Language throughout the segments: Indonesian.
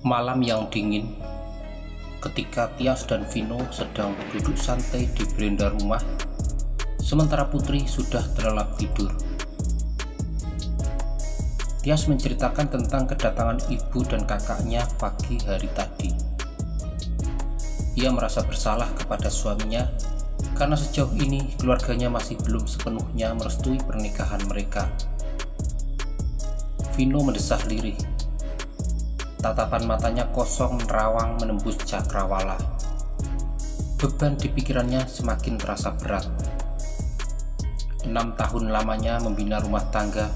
Malam yang dingin, ketika Tias dan Vino sedang duduk santai di beranda rumah, sementara Putri sudah terlelap tidur. Tias menceritakan tentang kedatangan ibu dan kakaknya pagi hari tadi. Ia merasa bersalah kepada suaminya karena sejauh ini keluarganya masih belum sepenuhnya merestui pernikahan mereka. Vino mendesah lirih. Tatapan matanya kosong nerawang menembus cakrawala. Beban di pikirannya semakin terasa berat. 6 tahun lamanya membina rumah tangga,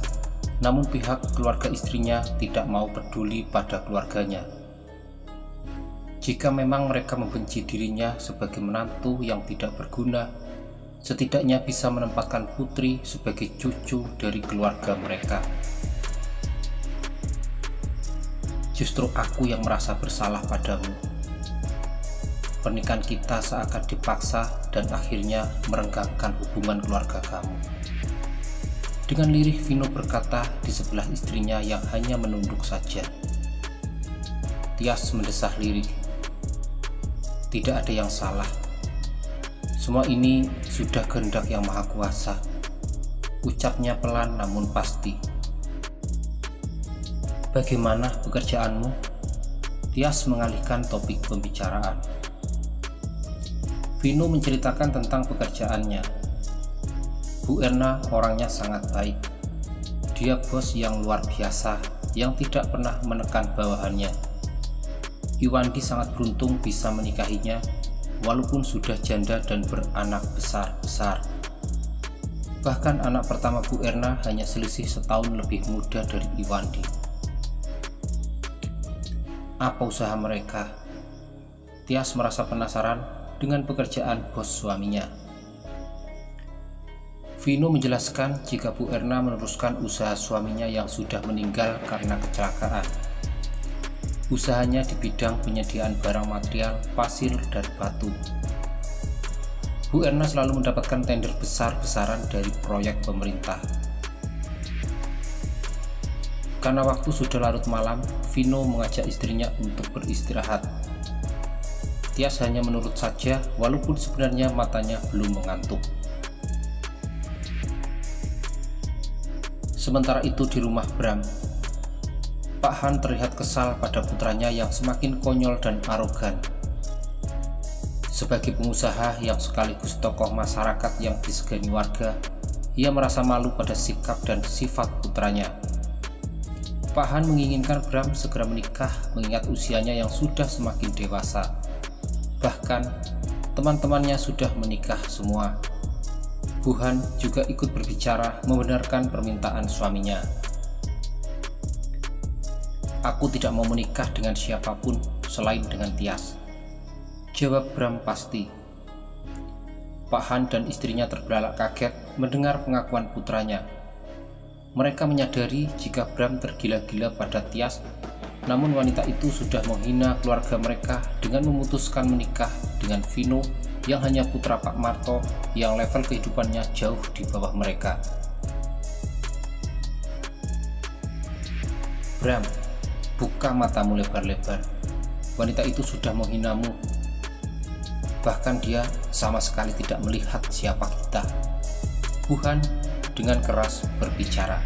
namun pihak keluarga istrinya tidak mau peduli pada keluarganya. Jika memang mereka membenci dirinya sebagai menantu yang tidak berguna, setidaknya bisa menempatkan Putri sebagai cucu dari keluarga mereka. Justru aku yang merasa bersalah padamu. Pernikahan kita seakan dipaksa dan akhirnya merenggangkan hubungan keluarga kamu. Dengan lirih Vino berkata di sebelah istrinya yang hanya menunduk saja. Tias mendesah lirih. Tidak ada yang salah. Semua ini sudah kehendak Yang Maha Kuasa. Ucapnya pelan namun pasti. Bagaimana pekerjaanmu? Tias mengalihkan topik pembicaraan. Vino menceritakan tentang pekerjaannya. Bu Erna orangnya sangat baik. Dia bos yang luar biasa, yang tidak pernah menekan bawahannya. Iwandi sangat beruntung bisa menikahinya, walaupun sudah janda dan beranak besar-besar. Bahkan anak pertama Bu Erna hanya selisih setahun lebih muda dari Iwandi. Apa usaha mereka? Tias merasa penasaran dengan pekerjaan bos suaminya. Vino menjelaskan jika Bu Erna meneruskan usaha suaminya yang sudah meninggal karena kecelakaan. Usahanya di bidang penyediaan barang material, pasir, dan batu. Bu Erna selalu mendapatkan tender besar-besaran dari proyek pemerintah. Karena waktu sudah larut malam, Vino mengajak istrinya untuk beristirahat. Tias hanya menurut saja, walaupun sebenarnya matanya belum mengantuk. Sementara itu di rumah Bram, Pak Han terlihat kesal pada putranya yang semakin konyol dan arogan. Sebagai pengusaha yang sekaligus tokoh masyarakat yang disegani warga, ia merasa malu pada sikap dan sifat putranya. Pak Han menginginkan Bram segera menikah mengingat usianya yang sudah semakin dewasa. Bahkan, teman-temannya sudah menikah semua. Bu Han juga ikut berbicara membenarkan permintaan suaminya. Aku tidak mau menikah dengan siapapun selain dengan Tias, jawab Bram pasti. Pak Han dan istrinya terbelalak kaget mendengar pengakuan putranya. Mereka menyadari jika Bram tergila-gila pada Tias, namun wanita itu sudah menghina keluarga mereka dengan memutuskan menikah dengan Vino yang hanya putra Pak Marto yang level kehidupannya jauh di bawah mereka. Bram, buka matamu lebar-lebar. Wanita itu sudah menghinamu. Bahkan dia sama sekali tidak melihat siapa kita. Bu Han dengan keras berbicara.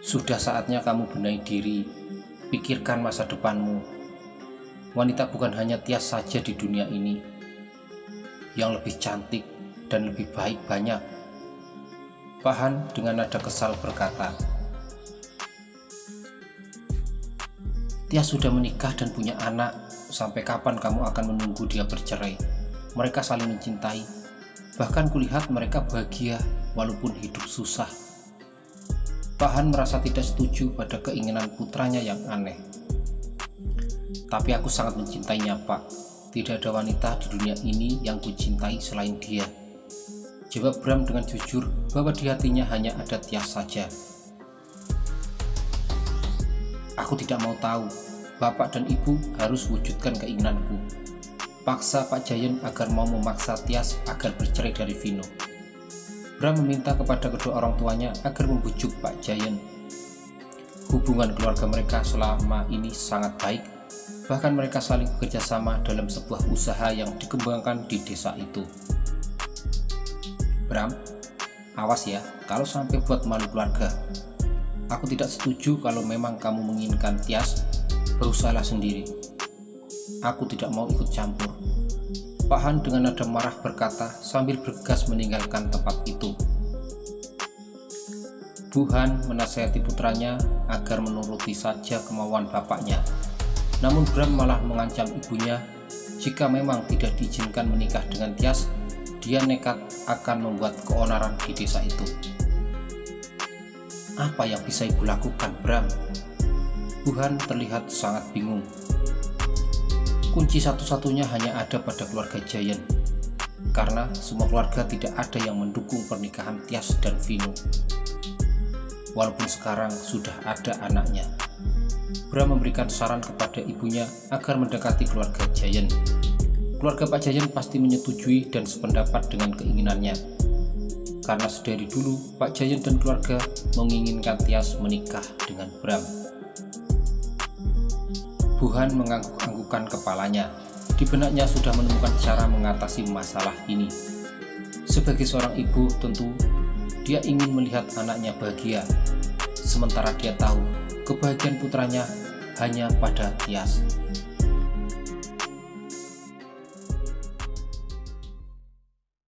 Sudah saatnya kamu benahi diri, pikirkan masa depanmu. Wanita bukan hanya Tias saja di dunia ini. Yang lebih cantik dan lebih baik banyak. Pak Han dengan nada kesal berkata. Tias sudah menikah dan punya anak, sampai kapan kamu akan menunggu dia bercerai? Mereka saling mencintai. Bahkan kulihat mereka bahagia walaupun hidup susah. Pak Han merasa tidak setuju pada keinginan putranya yang aneh. Tapi aku sangat mencintainya, Pak. Tidak ada wanita di dunia ini yang kucintai selain dia. Jawab Bram dengan jujur bahwa di hatinya hanya ada Tias saja. Aku tidak mau tahu. Bapak dan Ibu harus wujudkan keinginanku. Paksa Pak Jayen agar mau memaksa Tias agar bercerai dari Vino. Bram meminta kepada kedua orang tuanya agar membujuk Pak Jayen. Hubungan keluarga mereka selama ini sangat baik, bahkan mereka saling bekerja sama dalam sebuah usaha yang dikembangkan di desa itu. Bram, awas ya kalau sampai buat malu keluarga. Aku tidak setuju kalau memang kamu menginginkan Tias, berusahalah sendiri. Aku tidak mau ikut campur. Pak Han dengan nada marah berkata sambil bergegas meninggalkan tempat itu. Bu Han menasihati putranya agar menuruti saja kemauan bapaknya. Namun Bram malah mengancam ibunya jika memang tidak diizinkan menikah dengan Tias, dia nekat akan membuat keonaran di desa itu. Apa yang bisa ibu lakukan, Bram? Bu Han terlihat sangat bingung. Kunci satu-satunya hanya ada pada keluarga Giant, karena semua keluarga tidak ada yang mendukung pernikahan Tias dan Vino. Walaupun sekarang sudah ada anaknya, Bram memberikan saran kepada ibunya agar mendekati keluarga Giant. Keluarga Pak Giant pasti menyetujui dan sependapat dengan keinginannya, karena sedari dulu Pak Giant dan keluarga menginginkan Tias menikah dengan Bram. Bu Han mengangguk-anggukkan kepalanya. Di benaknya sudah menemukan cara mengatasi masalah ini. Sebagai seorang ibu, tentu dia ingin melihat anaknya bahagia. Sementara dia tahu kebahagiaan putranya hanya pada Tias.